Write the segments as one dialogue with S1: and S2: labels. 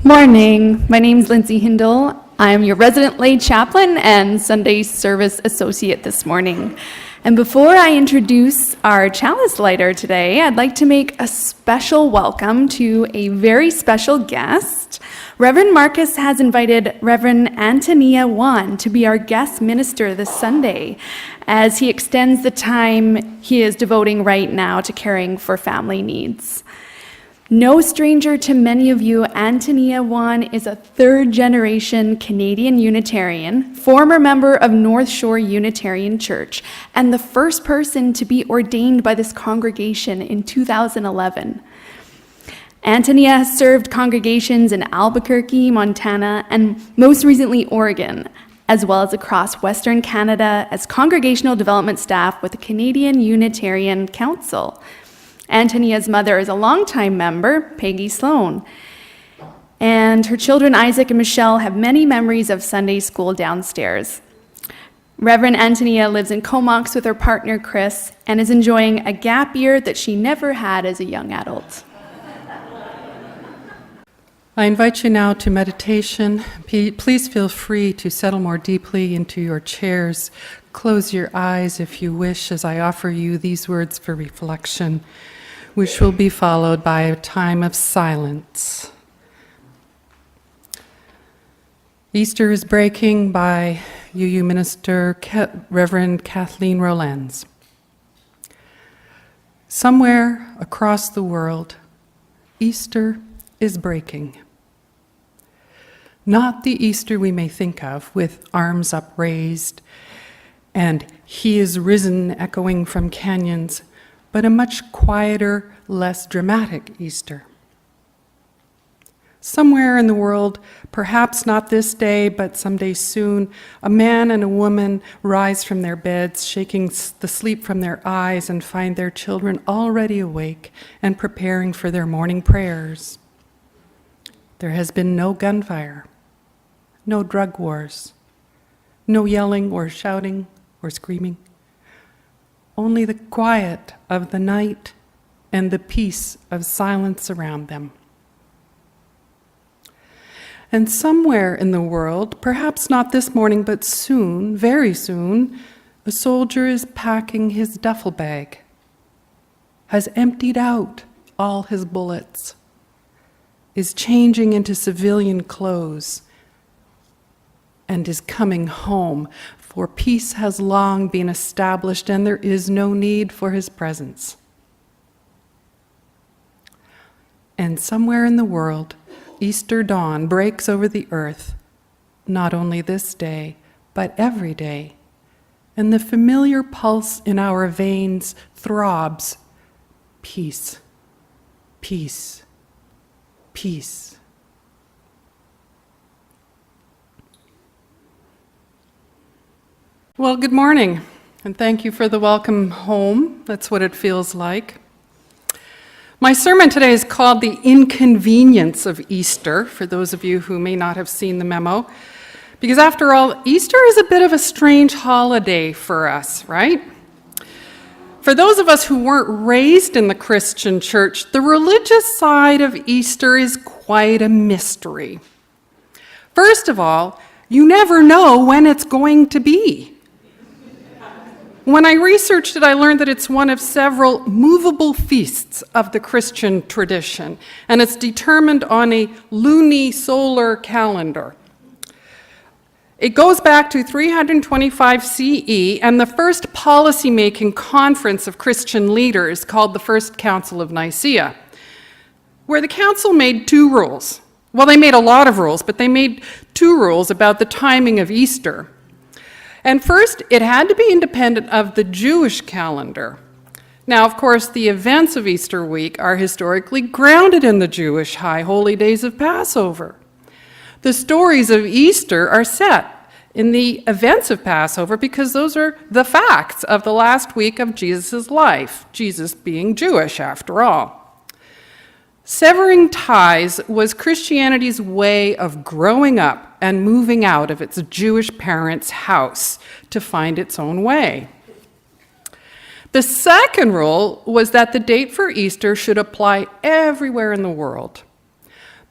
S1: Morning. My name is Lindsay Hindle. I'm your resident lay chaplain and Sunday service associate this morning. And before I introduce our chalice lighter today, I'd like to make a special welcome to a very special guest. Reverend Marcus has invited Reverend Antonia Won to be our guest minister this Sunday as he extends the time he is devoting right now to caring for family needs. No stranger to many of you, Antonia Won is a third-generation Canadian Unitarian, former member of North Shore Unitarian Church, and the first person to be ordained by this congregation in 2011. Antonia has served congregations in Albuquerque, Montana, and most recently Oregon, as well as across Western Canada as congregational development staff with the Canadian Unitarian Council. Antonia's mother is a longtime member, Peggy Sloan, and her children Isaac and Michelle have many memories of Sunday school downstairs. Reverend Antonia lives in Comox with her partner Chris and is enjoying a gap year that she never had as a young adult.
S2: I invite you now to meditation. Please feel free to settle more deeply into your chairs. Close your eyes if you wish as I offer you these words for reflection, which will be followed by a time of silence. Easter is breaking by UU Minister Reverend Kathleen Rollens. Somewhere across the world, Easter is breaking. Not the Easter we may think of, with arms upraised and "He is risen" echoing from canyons, but a much quieter, less dramatic Easter. Somewhere in the world, perhaps not this day, but someday soon, a man and a woman rise from their beds, shaking the sleep from their eyes, and find their children already awake and preparing for their morning prayers. There has been no gunfire, no drug wars, no yelling or shouting or screaming. Only the quiet of the night and the peace of silence around them. And somewhere in the world, perhaps not this morning, but soon, very soon, a soldier is packing his duffel bag, has emptied out all his bullets, is changing into civilian clothes, and is coming home, for peace has long been established and there is no need for his presence. And somewhere in the world, Easter dawn breaks over the earth, not only this day, but every day, and the familiar pulse in our veins throbs, peace, peace, peace. Well, good morning, and thank you for the welcome home. That's what it feels like. My sermon today is called The Inconvenience of Easter, for those of you who may not have seen the memo, because after all, Easter is a bit of a strange holiday for us, right? For those of us who weren't raised in the Christian church, the religious side of Easter is quite a mystery. First of all, you never know when it's going to be. When I researched it, I learned that it's one of several movable feasts of the Christian tradition, and it's determined on a lunisolar calendar. It goes back to 325 CE and the first policy-making conference of Christian leaders called the First Council of Nicaea, where the council made two rules. Well, they made a lot of rules, but they made two rules about the timing of Easter. And first, it had to be independent of the Jewish calendar. Now, of course, the events of Easter week are historically grounded in the Jewish high holy days of Passover. The stories of Easter are set in the events of Passover because those are the facts of the last week of Jesus' life, Jesus being Jewish after all. Severing ties was Christianity's way of growing up and moving out of its Jewish parents' house to find its own way. The second rule was that the date for Easter should apply everywhere in the world.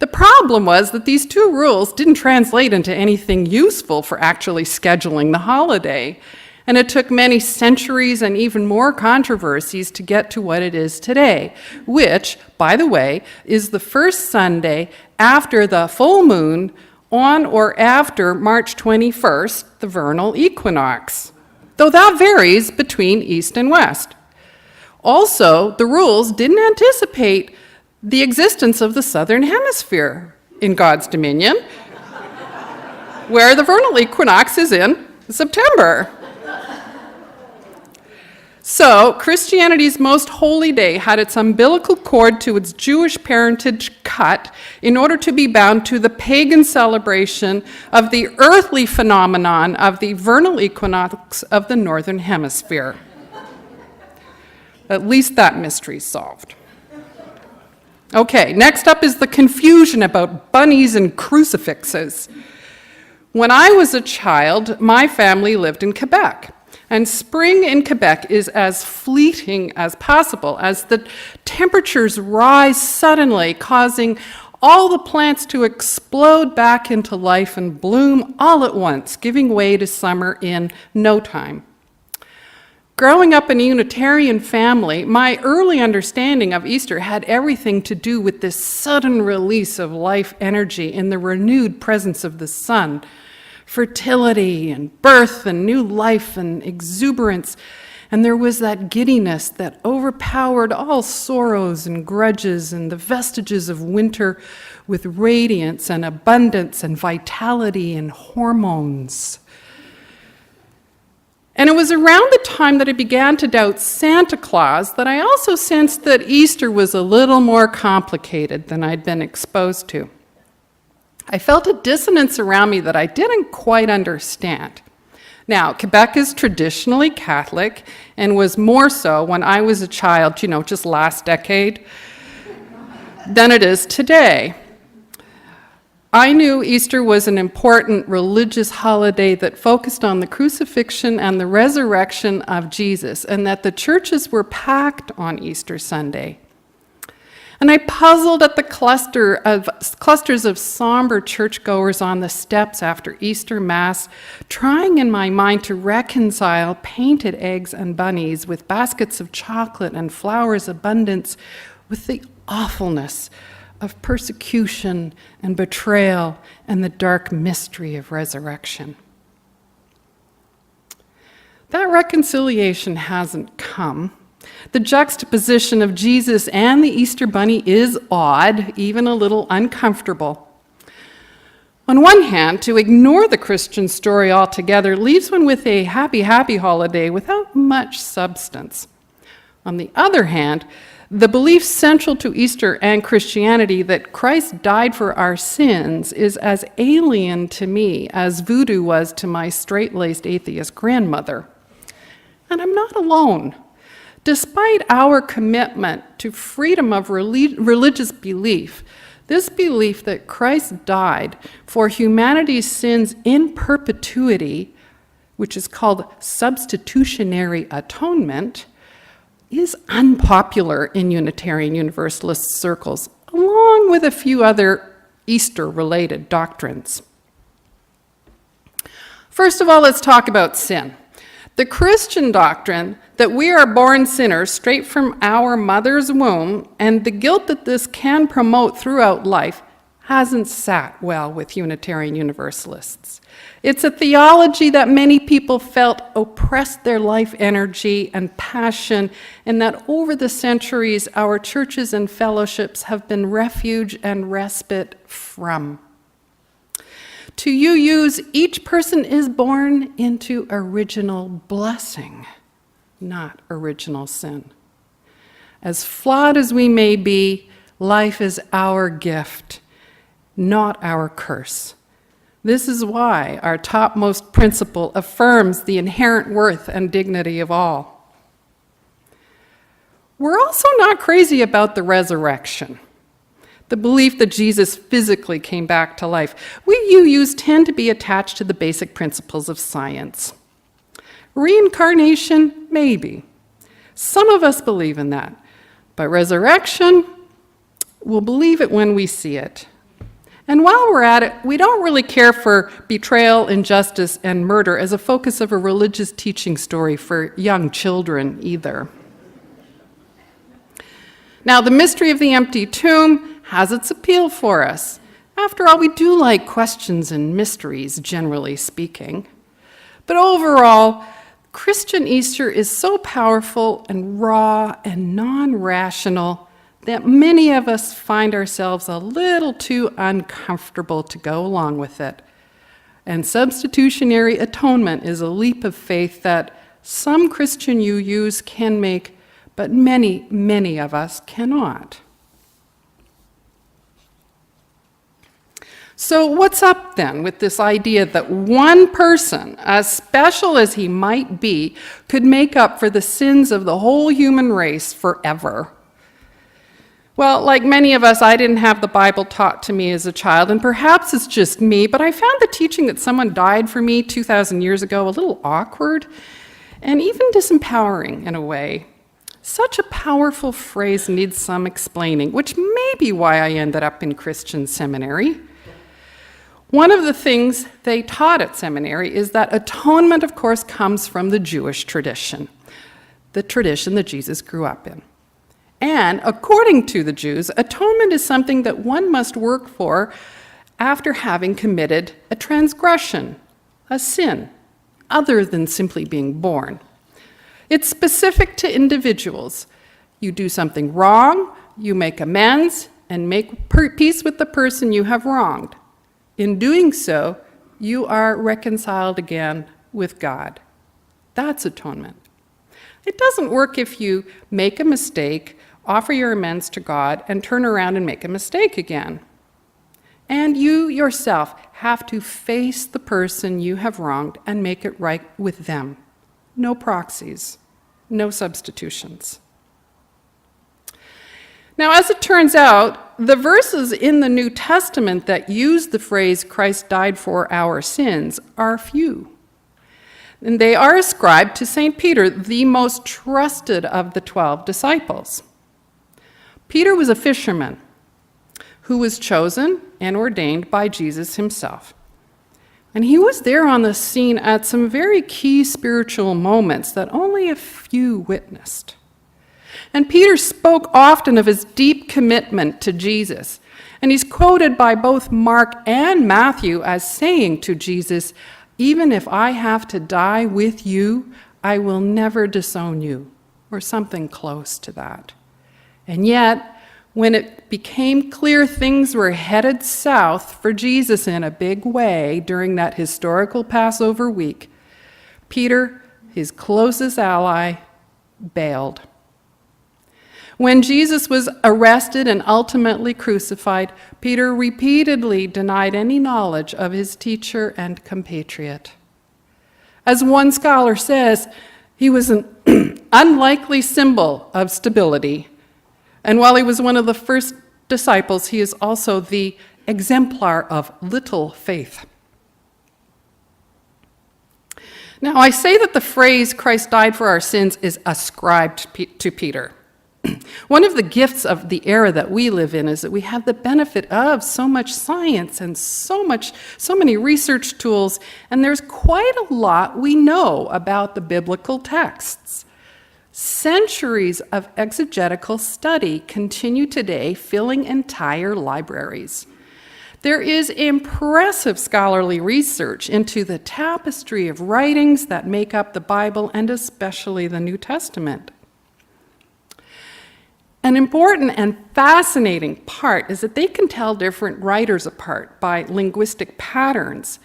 S2: The problem was that these two rules didn't translate into anything useful for actually scheduling the holiday, and it took many centuries and even more controversies to get to what it is today, which, by the way, is the first Sunday after the full moon on or after March 21st, the vernal equinox, though that varies between East and West. Also, the rules didn't anticipate the existence of the southern hemisphere in God's dominion, where the vernal equinox is in September. So, Christianity's most holy day had its umbilical cord to its Jewish parentage cut in order to be bound to the pagan celebration of the earthly phenomenon of the vernal equinox of the northern hemisphere. At least that mystery's solved. Okay, next up is the confusion about bunnies and crucifixes. When I was a child, my family lived in Quebec. And spring in Quebec is as fleeting as possible as the temperatures rise suddenly, causing all the plants to explode back into life and bloom all at once, giving way to summer in no time. Growing up in a Unitarian family, my early understanding of Easter had everything to do with this sudden release of life energy in the renewed presence of the sun. Fertility and birth and new life and exuberance. And there was that giddiness that overpowered all sorrows and grudges and the vestiges of winter with radiance and abundance and vitality and hormones. And it was around the time that I began to doubt Santa Claus that I also sensed that Easter was a little more complicated than I'd been exposed to. I felt a dissonance around me that I didn't quite understand. Now, Quebec is traditionally Catholic and was more so when I was a child, just last decade, than it is today. I knew Easter was an important religious holiday that focused on the crucifixion and the resurrection of Jesus, and that the churches were packed on Easter Sunday. And I puzzled at the clusters of somber churchgoers on the steps after Easter Mass, trying in my mind to reconcile painted eggs and bunnies with baskets of chocolate and flowers abundance with the awfulness of persecution and betrayal and the dark mystery of resurrection. That reconciliation hasn't come. The juxtaposition of Jesus and the Easter Bunny is odd, even a little uncomfortable. On one hand, to ignore the Christian story altogether leaves one with a happy, happy holiday without much substance. On the other hand, the belief central to Easter and Christianity that Christ died for our sins is as alien to me as voodoo was to my straight-laced atheist grandmother. And I'm not alone. Despite our commitment to freedom of religious belief, this belief that Christ died for humanity's sins in perpetuity, which is called substitutionary atonement, is unpopular in Unitarian Universalist circles, along with a few other Easter-related doctrines. First of all, let's talk about sin. The Christian doctrine that we are born sinners straight from our mother's womb, and the guilt that this can promote throughout life, hasn't sat well with Unitarian Universalists. It's a theology that many people felt oppressed their life energy and passion, and that over the centuries our churches and fellowships have been refuge and respite from. To use, each person is born into original blessing, not original sin. As flawed as we may be, life is our gift, not our curse. This is why our topmost principle affirms the inherent worth and dignity of all. We're also not crazy about the resurrection, the belief that Jesus physically came back to life. We UUs tend to be attached to the basic principles of science. Reincarnation, maybe. Some of us believe in that. But resurrection, we'll believe it when we see it. And while we're at it, we don't really care for betrayal, injustice, and murder as a focus of a religious teaching story for young children either. Now, the mystery of the empty tomb has its appeal for us. After all, we do like questions and mysteries, generally speaking. But overall, Christian Easter is so powerful and raw and non-rational that many of us find ourselves a little too uncomfortable to go along with it. And substitutionary atonement is a leap of faith that some Christian UUs can make, but many, many of us cannot. So what's up then with this idea that one person, as special as he might be, could make up for the sins of the whole human race forever? Well, like many of us, I didn't have the Bible taught to me as a child, and perhaps it's just me, but I found the teaching that someone died for me 2,000 years ago a little awkward and even disempowering in a way. Such a powerful phrase needs some explaining, which may be why I ended up in Christian seminary. One of the things they taught at seminary is that atonement, of course, comes from the Jewish tradition, the tradition that Jesus grew up in. And according to the Jews, atonement is something that one must work for after having committed a transgression, a sin, other than simply being born. It's specific to individuals. You do something wrong, you make amends, and make peace with the person you have wronged. In doing so, you are reconciled again with God. That's atonement. It doesn't work if you make a mistake, offer your amends to God, and turn around and make a mistake again. And you yourself have to face the person you have wronged and make it right with them. No proxies, no substitutions. Now, as it turns out, the verses in the New Testament that use the phrase "Christ died for our sins" are few. And they are ascribed to St. Peter, the most trusted of the 12 disciples. Peter was a fisherman who was chosen and ordained by Jesus himself. And he was there on the scene at some very key spiritual moments that only a few witnessed. And Peter spoke often of his deep commitment to Jesus. And he's quoted by both Mark and Matthew as saying to Jesus, "Even if I have to die with you, I will never disown you," or something close to that. And yet, when it became clear things were headed south for Jesus in a big way during that historical Passover week, Peter, his closest ally, bailed. When Jesus was arrested and ultimately crucified, Peter repeatedly denied any knowledge of his teacher and compatriot. As one scholar says, he was an unlikely symbol of stability. And while he was one of the first disciples, he is also the exemplar of little faith. Now, I say that the phrase "Christ died for our sins" is ascribed to Peter. One of the gifts of the era that we live in is that we have the benefit of so much science and so many research tools, and there's quite a lot we know about the biblical texts. Centuries of exegetical study continue today, filling entire libraries. There is impressive scholarly research into the tapestry of writings that make up the Bible, and especially the New Testament. An important and fascinating part is that they can tell different writers apart by linguistic patterns,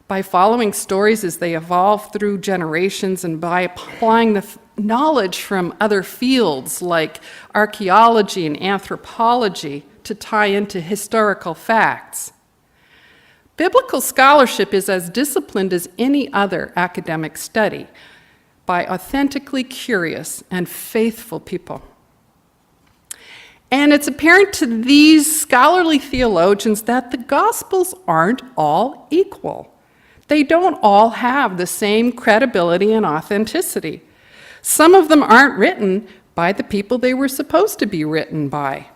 S2: by following stories as they evolve through generations, and by applying the knowledge from other fields like archaeology and anthropology to tie into historical facts. Biblical scholarship is as disciplined as any other academic study by authentically curious and faithful people. And it's apparent to these scholarly theologians that the Gospels aren't all equal. They don't all have the same credibility and authenticity. Some of them aren't written by the people they were supposed to be written by.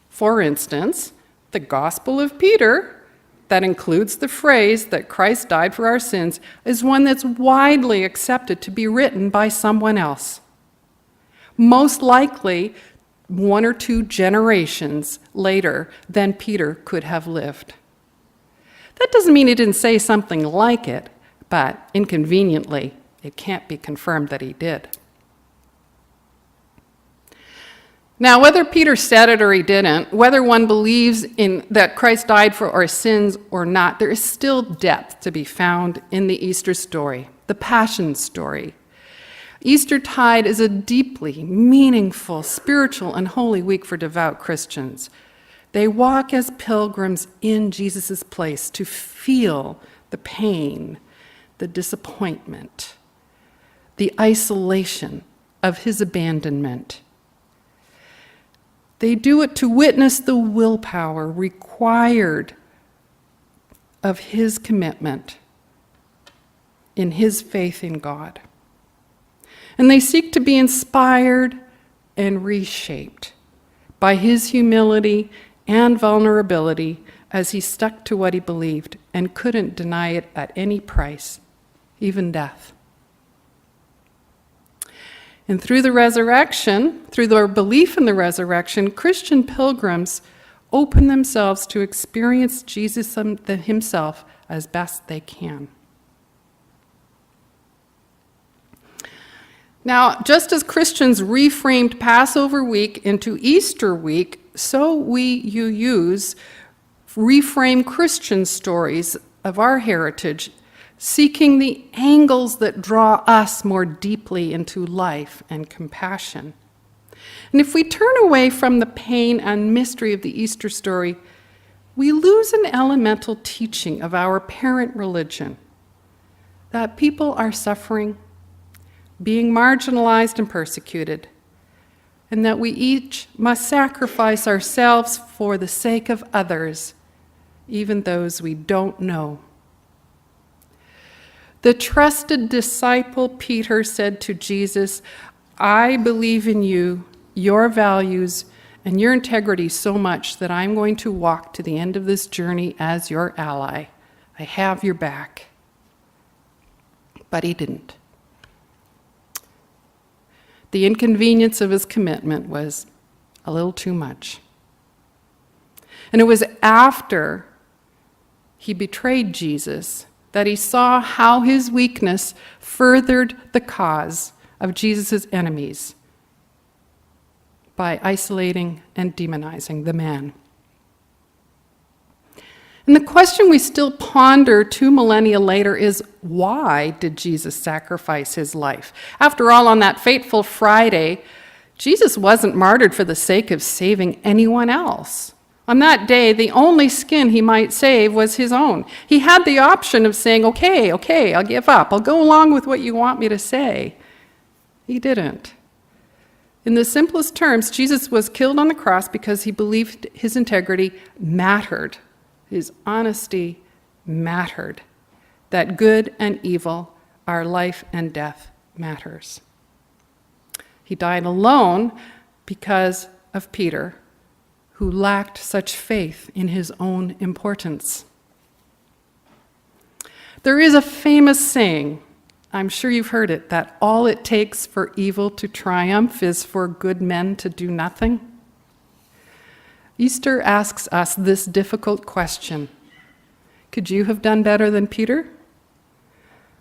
S2: For instance, the Gospel of Peter, that includes the phrase that Christ died for our sins, is one that's widely accepted to be written by someone else. Most likely 1 or 2 generations later than Peter could have lived. That doesn't mean he didn't say something like it, but inconveniently, it can't be confirmed that he did. Now, whether Peter said it or he didn't, whether one believes in that Christ died for our sins or not, there is still depth to be found in the Easter story, the Passion story. Eastertide is a deeply meaningful, spiritual, and holy week for devout Christians. They walk as pilgrims in Jesus' place to feel the pain, the disappointment, the isolation of his abandonment. They do it to witness the willpower required of his commitment in his faith in God. And they seek to be inspired and reshaped by his humility and vulnerability as he stuck to what he believed and couldn't deny it at any price, even death. And through the resurrection, through their belief in the resurrection, Christian pilgrims open themselves to experience Jesus himself as best they can. Now, just as Christians reframed Passover week into Easter week, so you use reframe Christian stories of our heritage, seeking the angles that draw us more deeply into life and compassion. And if we turn away from the pain and mystery of the Easter story, we lose an elemental teaching of our parent religion, that people are suffering, being marginalized and persecuted, and that we each must sacrifice ourselves for the sake of others, even those we don't know. The trusted disciple Peter said to Jesus, "I believe in you, your values, and your integrity so much that I'm going to walk to the end of this journey as your ally. I have your back." But he didn't. The inconvenience of his commitment was a little too much. And it was after he betrayed Jesus that he saw how his weakness furthered the cause of Jesus' enemies by isolating and demonizing the man. And the question we still ponder 2 millennia later is, why did Jesus sacrifice his life? After all, on that fateful Friday, Jesus wasn't martyred for the sake of saving anyone else. On that day, the only skin he might save was his own. He had the option of saying, okay, I'll give up. I'll go along with what you want me to say. He didn't. In the simplest terms, Jesus was killed on the cross because he believed his integrity mattered. His honesty mattered. That good and evil, our life and death, matters. He died alone because of Peter, who lacked such faith in his own importance. There is a famous saying, I'm sure you've heard it, that all it takes for evil to triumph is for good men to do nothing. Easter asks us this difficult question. Could you have done better than Peter?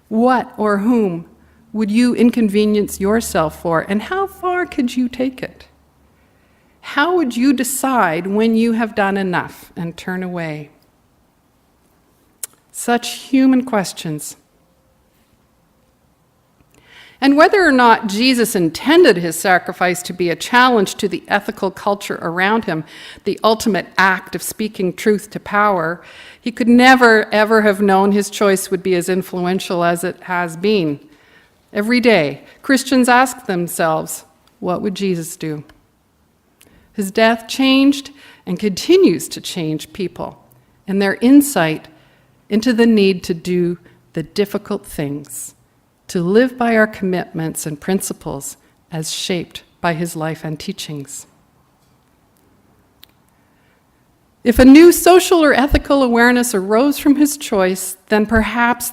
S2: What or whom would you inconvenience yourself for, and how far could you take it? How would you decide when you have done enough and turn away? Such human questions. And whether or not Jesus intended his sacrifice to be a challenge to the ethical culture around him, the ultimate act of speaking truth to power, he could never, ever have known his choice would be as influential as it has been. Every day, Christians ask themselves, what would Jesus do? His death changed and continues to change people and their insight into the need to do the difficult things, to live by our commitments and principles as shaped by his life and teachings. If a new social or ethical awareness arose from his choice, then perhaps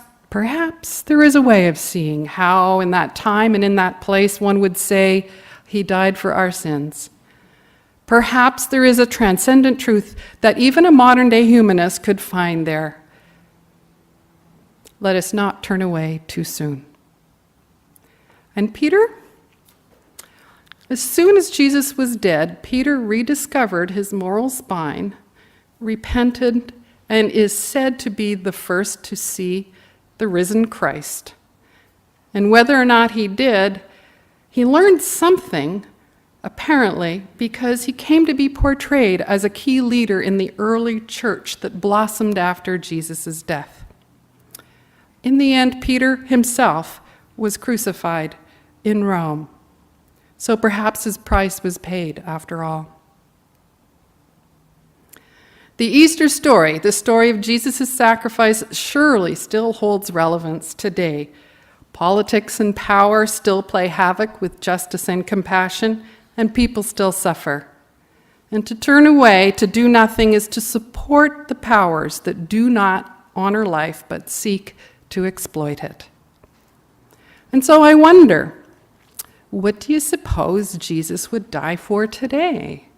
S2: there is a way of seeing how in that time and in that place one would say, he died for our sins. Perhaps there is a transcendent truth that even a modern-day humanist could find there. Let us not turn away too soon. And Peter? As soon as Jesus was dead, Peter rediscovered his moral spine, repented, and is said to be the first to see the risen Christ. And whether or not he did, he learned something, apparently, because he came to be portrayed as a key leader in the early church that blossomed after Jesus' death. In the end, Peter himself was crucified in Rome. So perhaps his price was paid after all. The Easter story, the story of Jesus' sacrifice, surely still holds relevance today. Politics and power still play havoc with justice and compassion, and people still suffer. And to turn away, to do nothing, is to support the powers that do not honor life but seek to exploit it. And so I wonder, what do you suppose Jesus would die for today?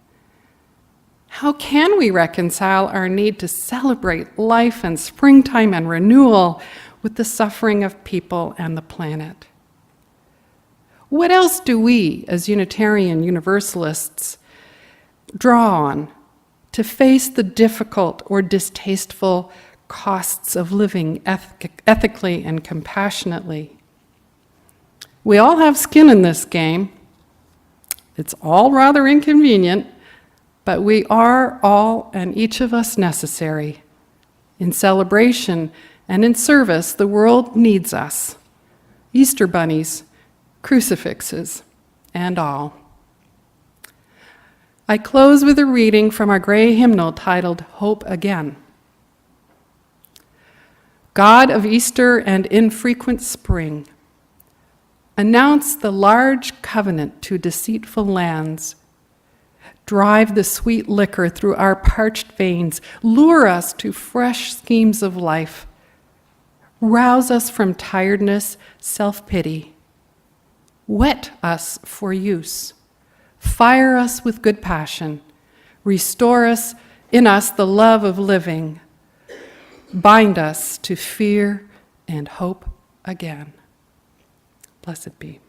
S2: How can we reconcile our need to celebrate life and springtime and renewal with the suffering of people and the planet? What else do we, as Unitarian Universalists, draw on to face the difficult or distasteful costs of living ethically and compassionately? We all have skin in this game. It's all rather inconvenient, but we are all and each of us necessary. In celebration and in service, the world needs us. Easter bunnies, crucifixes, and all. I close with a reading from our gray hymnal titled Hope Again. God of Easter and infrequent spring, announce the large covenant to deceitful lands. Drive the sweet liquor through our parched veins. Lure us to fresh schemes of life. Rouse us from tiredness, self-pity. Whet us for use. Fire us with good passion. Restore us in us the love of living. Bind us to fear and hope again. Blessed be.